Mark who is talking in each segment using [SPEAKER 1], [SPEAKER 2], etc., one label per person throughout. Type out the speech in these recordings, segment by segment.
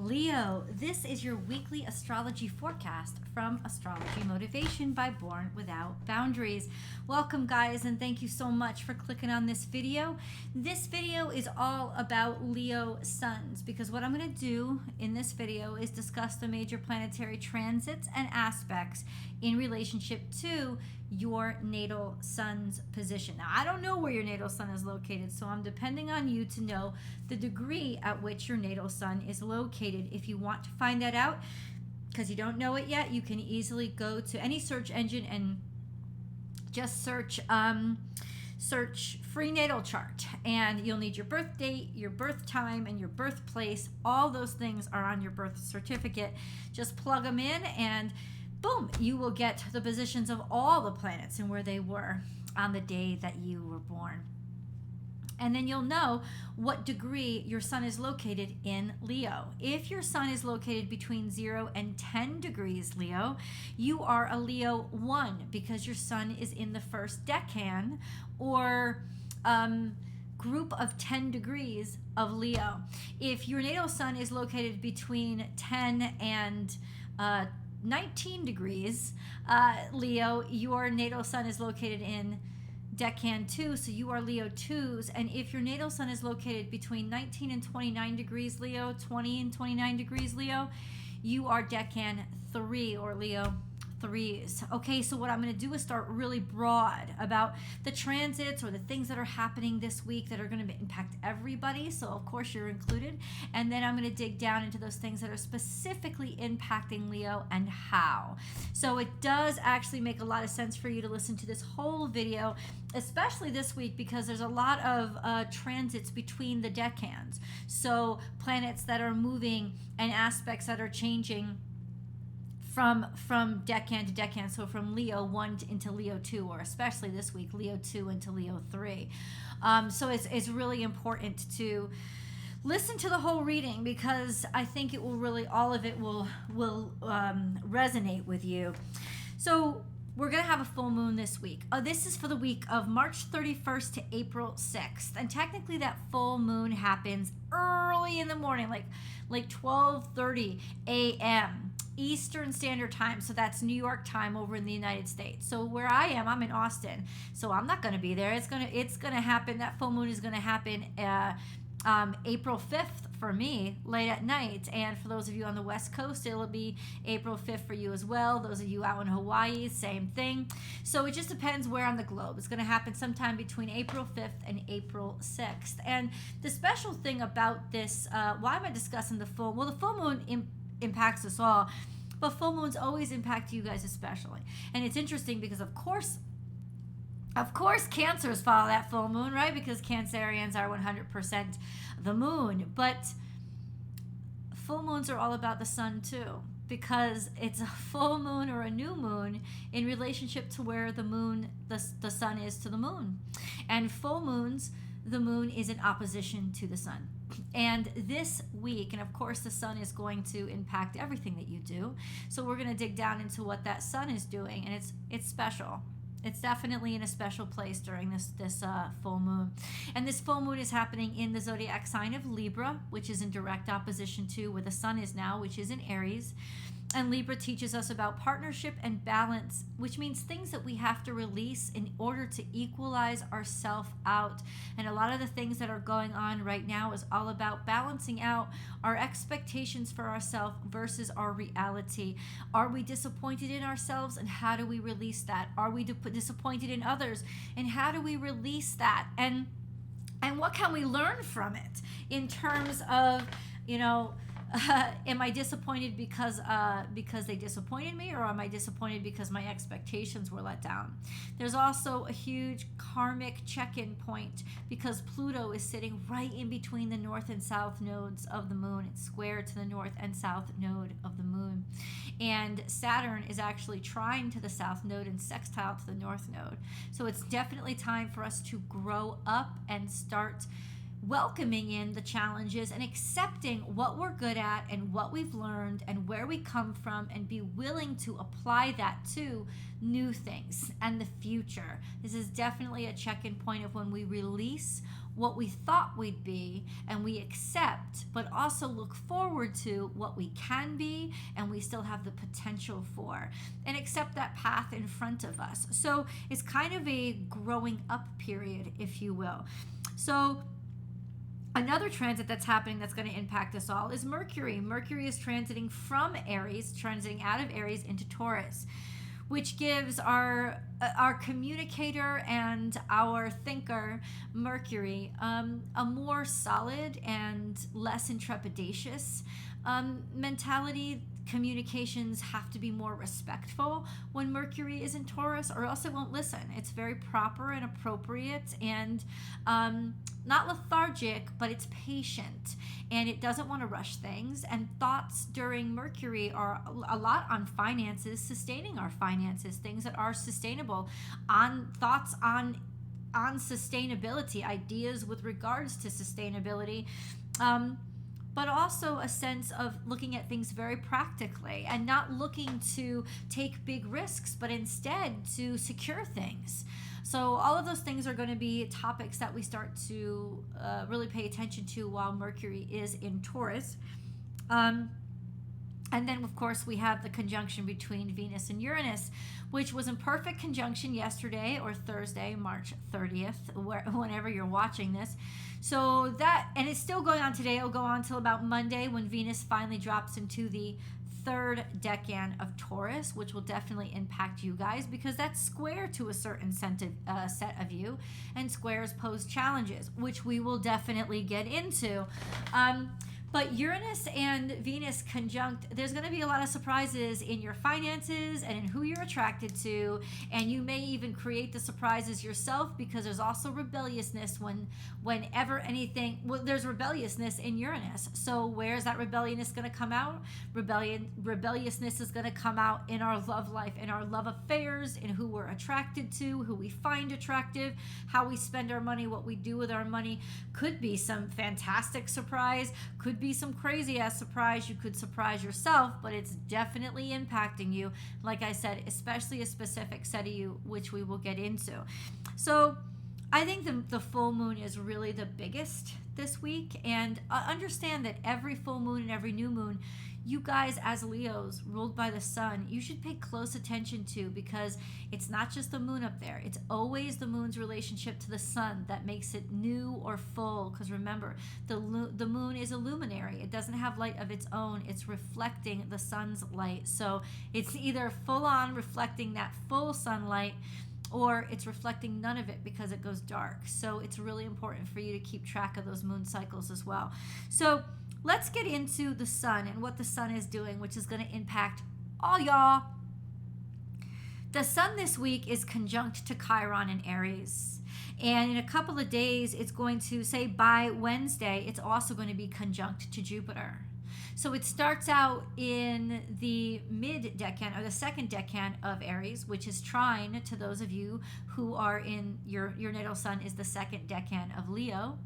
[SPEAKER 1] Leo, this is your weekly astrology forecast from Astrology Motivation by Born Without Boundaries. Welcome, guys, and thank you so much for clicking on this video. This video is all about Leo suns, because what I'm going to do in this video is discuss the major planetary transits and aspects in relationship to your natal sun's position. Now, I don't know where your natal sun is located, so I'm depending on you to know the degree at which your natal sun is located. If you want to find that out, because you don't know it yet, you can easily go to any search engine and just search free natal chart, and you'll need your birth date, your birth time, and your birthplace. All those things are on your birth certificate. Just plug them in and boom, you will get the positions of all the planets and where they were on the day that you were born. And then you'll know what degree your sun is located in Leo. If your sun is located between 0 and 10 degrees Leo, you are a Leo 1 because your sun is in the first decan or group of 10 degrees of Leo. If your natal sun is located between 10 and 19 degrees Leo, your natal sun is located in decan 2, so you are Leo 2s. And if your natal sun is located between 19 and 29 degrees Leo, 20 and 29 degrees Leo, you are decan 3 or Leo 3s. Okay, so what I'm going to do is start really broad about the transits or the things that are happening this week that are going to impact everybody. So of course you're included. And then I'm going to dig down into those things that are specifically impacting Leo and how. So it does actually make a lot of sense for you to listen to this whole video, especially this week, because there's a lot of transits between the decans. So planets that are moving and aspects that are changing from decan to decan, so from Leo 1 into Leo 2, or especially this week, Leo 2 into Leo 3. So it's really important to listen to the whole reading, because I think it will really, all of it will resonate with you. So we're going to have a full moon this week. This is for the week of March 31st to April 6th. And technically that full moon happens early in the morning, like 12:30 a.m. Eastern Standard Time. So that's New York time over in the United States. So where I am, I'm in Austin. So I'm not going to be there. It's going to happen. That full moon is going to happen April 5th for me, late at night. And for those of you on the West Coast, it'll be April 5th for you as well. Those of you out in Hawaii, same thing. So it just depends where on the globe. It's going to happen sometime between April 5th and April 6th. And the special thing about this, why am I discussing the full? Well, the full moon impacts us all, but full moons always impact you guys especially. And it's interesting because of course Cancers follow that full moon, right? Because Cancerians are 100% the moon. But full moons are all about the sun too, because it's a full moon or a new moon in relationship to where the moon, the sun is to the moon. And full moons, the moon is in opposition to the sun. And this week, and of course the sun is going to impact everything that you do. So we're going to dig down into what that sun is doing, and it's special. It's definitely in a special place during this full moon. And this full moon is happening in the zodiac sign of Libra, which is in direct opposition to where the sun is now, which is in Aries. And Libra teaches us about partnership and balance, which means things that we have to release in order to equalize ourselves out. And a lot of the things that are going on right now is all about balancing out our expectations for ourselves versus our reality. Are we disappointed in ourselves, and how do we release that? Are we disappointed in others, and how do we release that? And what can we learn from it in terms of, am I disappointed because they disappointed me, or am I disappointed because my expectations were let down? There's also a huge karmic check-in point because Pluto is sitting right in between the north and south nodes of the moon. It's square to the north and south node of the moon. And Saturn is actually trine to the south node and sextile to the north node. So it's definitely time for us to grow up and start welcoming in the challenges and accepting what we're good at and what we've learned and where we come from, and be willing to apply that to new things and the future. This is definitely a check-in point of when we release what we thought we'd be, and we accept, but also look forward to what we can be and we still have the potential for, and accept that path in front of us. So it's kind of a growing up period, if you will. So another transit that's happening that's going to impact us all is Mercury. Mercury is transiting from Aries, transiting out of Aries into Taurus, which gives our communicator and our thinker, Mercury, a more solid and less intrepidatious mentality. Communications have to be more respectful when Mercury is in Taurus, or else it won't listen. It's very proper and appropriate and not lethargic, but it's patient, and it doesn't want to rush things. And thoughts during Mercury are a lot on finances, sustaining our finances, things that are sustainable, on thoughts on sustainability, ideas with regards to sustainability. But also a sense of looking at things very practically and not looking to take big risks, but instead to secure things. So all of those things are going to be topics that we start to really pay attention to while Mercury is in Taurus. And then, of course, we have the conjunction between Venus and Uranus, which was in perfect conjunction yesterday, or Thursday, March 30th, whenever you're watching this. So that, and it's still going on today. It'll go on till about Monday, when Venus finally drops into the third decan of Taurus, which will definitely impact you guys, because that's square to a certain set of you, and squares pose challenges, which we will definitely get into. But Uranus and Venus conjunct, there's going to be a lot of surprises in your finances and in who you're attracted to. And you may even create the surprises yourself, because there's also rebelliousness whenever anything, well, there's rebelliousness in Uranus. So where's that rebelliousness going to come out? Rebelliousness is going to come out in our love life, in our love affairs, in who we're attracted to, who we find attractive, how we spend our money, what we do with our money. Could be some fantastic surprise, could be some crazy ass surprise. You could surprise yourself, but it's definitely impacting you. Like I said, especially a specific set of you, which we will get into. So I think the full moon is really the biggest this week. And understand that every full moon and every new moon, you guys as Leos ruled by the sun, you should pay close attention to, because it's not just the moon up there. It's always the moon's relationship to the sun that makes it new or full. Because remember, the moon is a luminary. It doesn't have light of its own. It's reflecting the sun's light. So it's either full on reflecting that full sunlight, or it's reflecting none of it because it goes dark. So it's really important for you to keep track of those moon cycles as well. So let's get into the sun and what the sun is doing, which is going to impact all y'all. The sun this week is conjunct to Chiron in Aries. And in a couple of days, it's going to, say by Wednesday, it's also going to be conjunct to Jupiter. So it starts out in the mid-decan, or the second decan of Aries, which is trine to those of you who are in your natal sun is the second decan of Leo.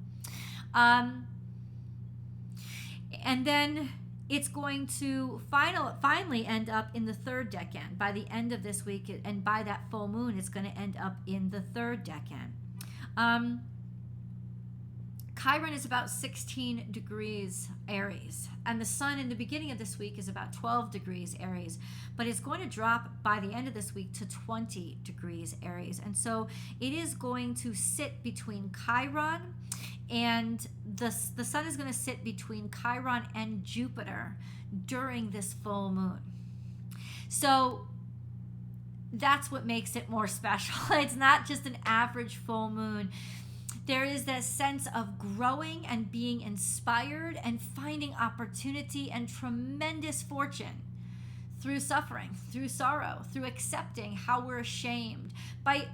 [SPEAKER 1] And then it's going to finally end up in the third decan by the end of this week, and by that full moon, it's going to end up in the third decan. Chiron is about 16 degrees Aries, and the sun in the beginning of this week is about 12 degrees Aries, but it's going to drop by the end of this week to 20 degrees Aries. And so it is going to sit between Chiron, and the sun is going to sit between Chiron and Jupiter during this full moon. So that's what makes it more special. It's not just an average full moon. There is that sense of growing and being inspired and finding opportunity and tremendous fortune through suffering, through sorrow, through accepting how we're ashamed. By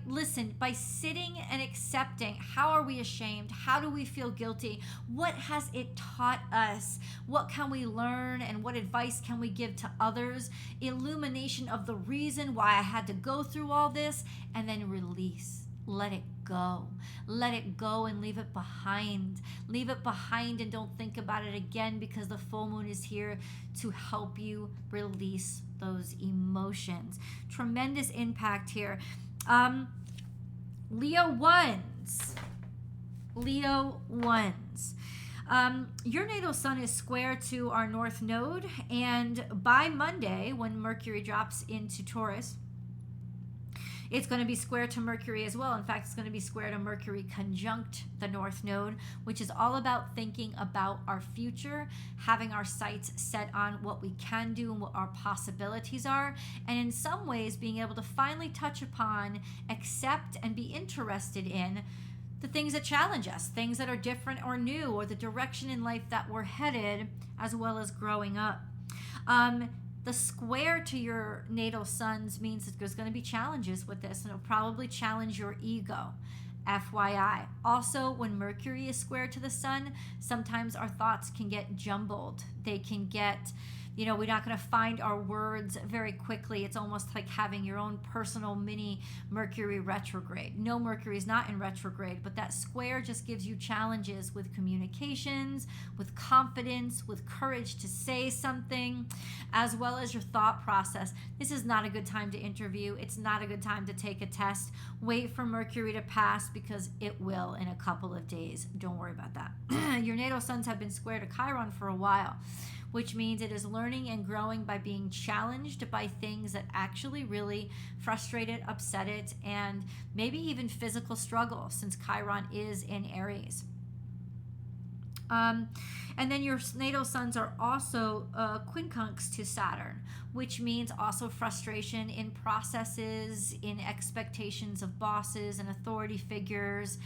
[SPEAKER 1] sitting and accepting, how are we ashamed? How do we feel guilty? What has it taught us? What can we learn, and what advice can we give to others? Illumination of the reason why I had to go through all this, and then release. Let it go. Let it go and leave it behind. Leave it behind and don't think about it again, because the full moon is here to help you release those emotions. Tremendous impact here. Leo ones. Leo ones. Your natal sun is square to our north node, and by Monday, when Mercury drops into Taurus, it's going to be square to Mercury as well. In fact, it's going to be square to Mercury conjunct the North Node, which is all about thinking about our future, having our sights set on what we can do and what our possibilities are, and in some ways being able to finally touch upon, accept, and be interested in the things that challenge us, things that are different or new, or the direction in life that we're headed, as well as growing up. The square to your natal suns means that there's going to be challenges with this, and it'll probably challenge your ego. FYI. Also, when Mercury is square to the sun, sometimes our thoughts can get jumbled. They can get, we're not going to find our words very quickly. It's almost like having your own personal mini Mercury retrograde. No, Mercury is not in retrograde, but that square just gives you challenges with communications, with confidence, with courage to say something, as well as your thought process. This is not a good time to interview. It's not a good time to take a test. Wait for Mercury to pass, because it will in a couple of days. Don't worry about that. Your natal suns have been square to Chiron for a while, which means it is learning and growing by being challenged by things that actually really frustrate it, upset it, and maybe even physical struggle, since Chiron is in Aries. And then your natal suns are also quincunx to Saturn, which means also frustration in processes, in expectations of bosses and authority figures,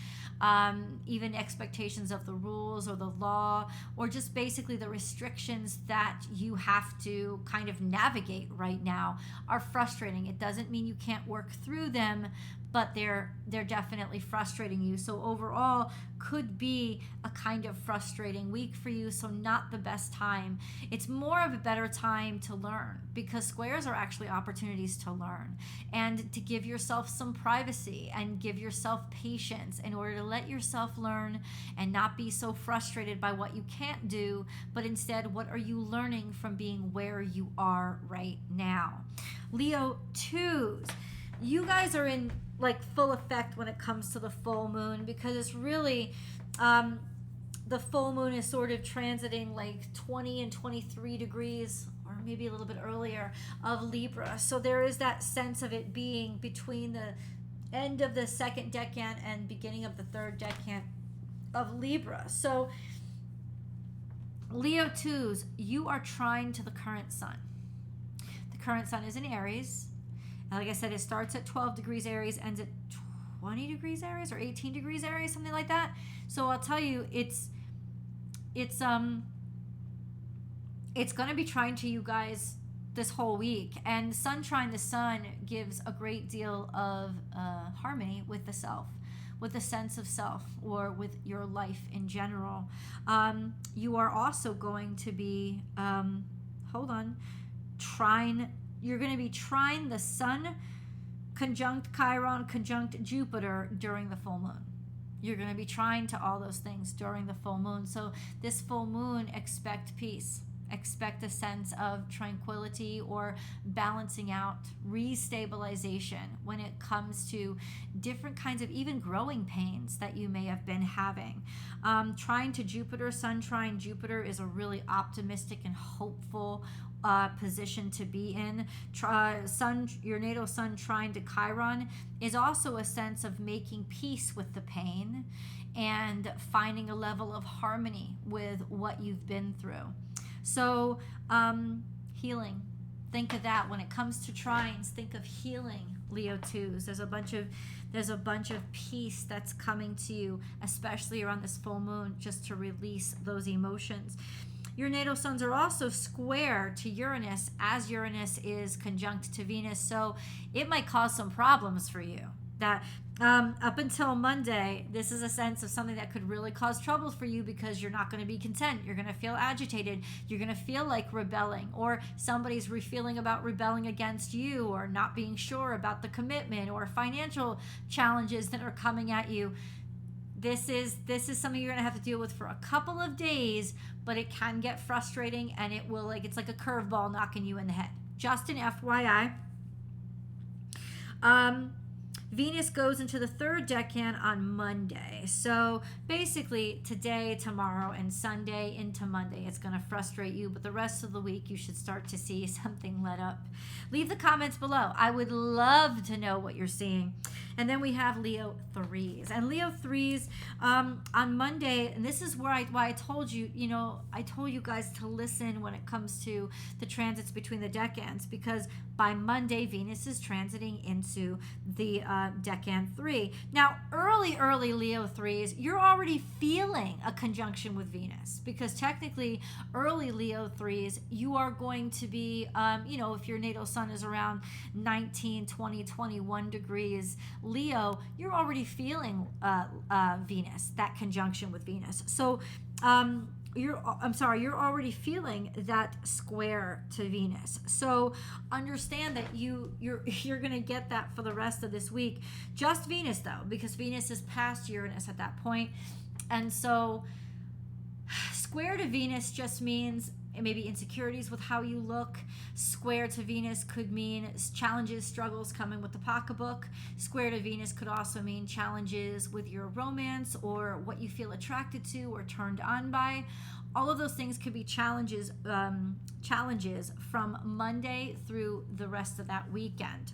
[SPEAKER 1] even expectations of the rules or the law, or just basically the restrictions that you have to kind of navigate right now are frustrating. It doesn't mean you can't work through them, but they're definitely frustrating you. So overall, could be a kind of frustrating week for you, so not the best time. It's more of a better time to learn, because squares are actually opportunities to learn and to give yourself some privacy and give yourself patience in order to let yourself learn and not be so frustrated by what you can't do, but instead, what are you learning from being where you are right now? Leo 2s. You guys are in like full effect when it comes to the full moon, because it's really the full moon is sort of transiting like 20 and 23 degrees, or maybe a little bit earlier, of Libra. So there is that sense of it being between the end of the second decan and beginning of the third decan of Libra. So Leo 2s, you are trine to the current sun. The current sun is in Aries. Like I said, it starts at 12 degrees Aries, ends at 20 degrees Aries or 18 degrees Aries, something like that. So I'll tell you, it's going to be trying to you guys this whole week. And sun trine the sun gives a great deal of harmony with the self, with the sense of self, or with your life in general. You are also going to be, you're going to be trine the sun conjunct Chiron conjunct Jupiter during the full moon. You're going to be trine to all those things during the full moon. So this full moon, expect peace. Expect a sense of tranquility or balancing out, restabilization when it comes to different kinds of even growing pains that you may have been having. Trine to Jupiter, sun trine Jupiter is a really optimistic and hopeful position to be in. Your natal sun trine to Chiron is also a sense of making peace with the pain and finding a level of harmony with what you've been through. So healing, think of that. When it comes to trines, think of healing, Leo 2s. There's a bunch of peace that's coming to you, especially around this full moon, just to release those emotions. Your natal suns are also square to Uranus, as Uranus is conjunct to Venus, so it might cause some problems for you. That up until Monday, this is a sense of something that could really cause trouble for you, because you're not going to be content. You're going to feel agitated. You're going to feel like rebelling, or somebody's feeling about rebelling against you, or not being sure about the commitment, or financial challenges that are coming at you. This is something you're going to have to deal with for a couple of days, but it can get frustrating, and it's like a curveball knocking you in the head. Just an FYI. Venus goes into the third decan on Monday. So basically today, tomorrow, and Sunday into Monday, it's going to frustrate you, but the rest of the week you should start to see something let up. Leave the comments below. I would love to know what you're seeing. And then we have Leo 3s. And Leo 3s on Monday, and this is why I told you, I told you guys to listen when it comes to the transits between the decans, because by Monday, Venus is transiting into the decan 3. Now, early Leo 3s, you're already feeling a conjunction with Venus, because technically, early Leo 3s, you are going to be, if your natal sun is around 19, 20, 21 degrees Leo, you're already feeling Venus, that conjunction with Venus. So, you're already feeling that square to Venus. So understand that you're going to get that for the rest of this week. Just Venus though, because Venus is past Uranus at that point. And so square to Venus just means maybe insecurities with how you look. Square to Venus could mean challenges, struggles coming with the pocketbook. Square to Venus could also mean challenges with your romance or what you feel attracted to or turned on by. All of those things could be challenges from Monday through the rest of that weekend.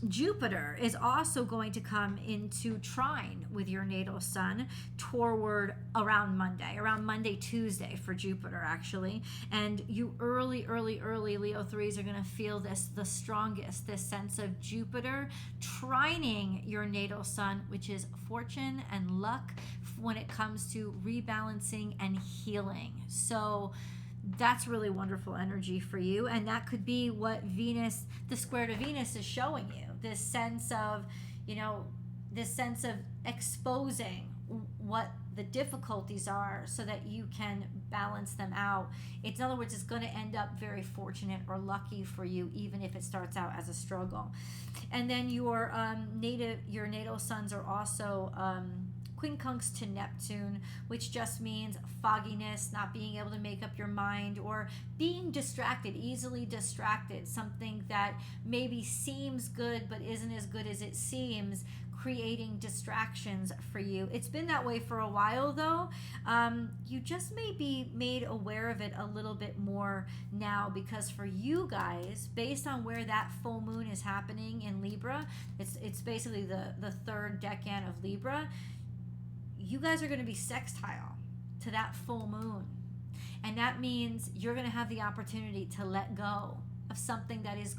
[SPEAKER 1] Jupiter is also going to come into trine with your natal sun toward around Monday, Tuesday for Jupiter actually. And you early Leo 3s are going to feel the strongest, this sense of Jupiter trining your natal sun, which is fortune and luck when it comes to rebalancing and healing. So that's really wonderful energy for you, and that could be what Venus, the square to Venus, is showing you. This sense of exposing what the difficulties are so that you can balance them out. In other words, it's going to end up very fortunate or lucky for you, even if it starts out as a struggle. And then your natal suns are also quincunx to Neptune, which just means fogginess, not being able to make up your mind, or being distracted, easily distracted, something that maybe seems good but isn't as good as it seems, creating distractions for you. It's been that way for a while though. You just may be made aware of it a little bit more now, because for you guys, based on where that full moon is happening in Libra, it's basically the third decan of Libra. You guys are going to be sextile to that full moon. And that means you're going to have the opportunity to let go of something that is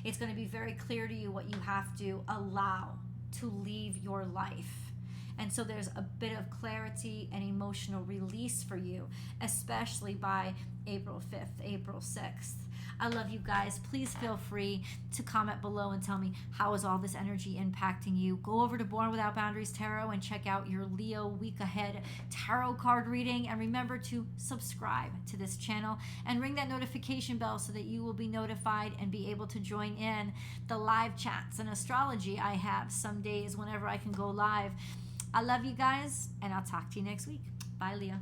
[SPEAKER 1] it's going to be very clear to you what you have to allow to leave your life. And so there's a bit of clarity and emotional release for you, especially by April 5th, April 6th. I love you guys. Please feel free to comment below and tell me, how is all this energy impacting you? Go over to Born Without Boundaries Tarot and check out your Leo week ahead tarot card reading. And remember to subscribe to this channel and ring that notification bell so that you will be notified and be able to join in the live chats and astrology I have some days whenever I can go live. I love you guys, and I'll talk to you next week. Bye, Leo.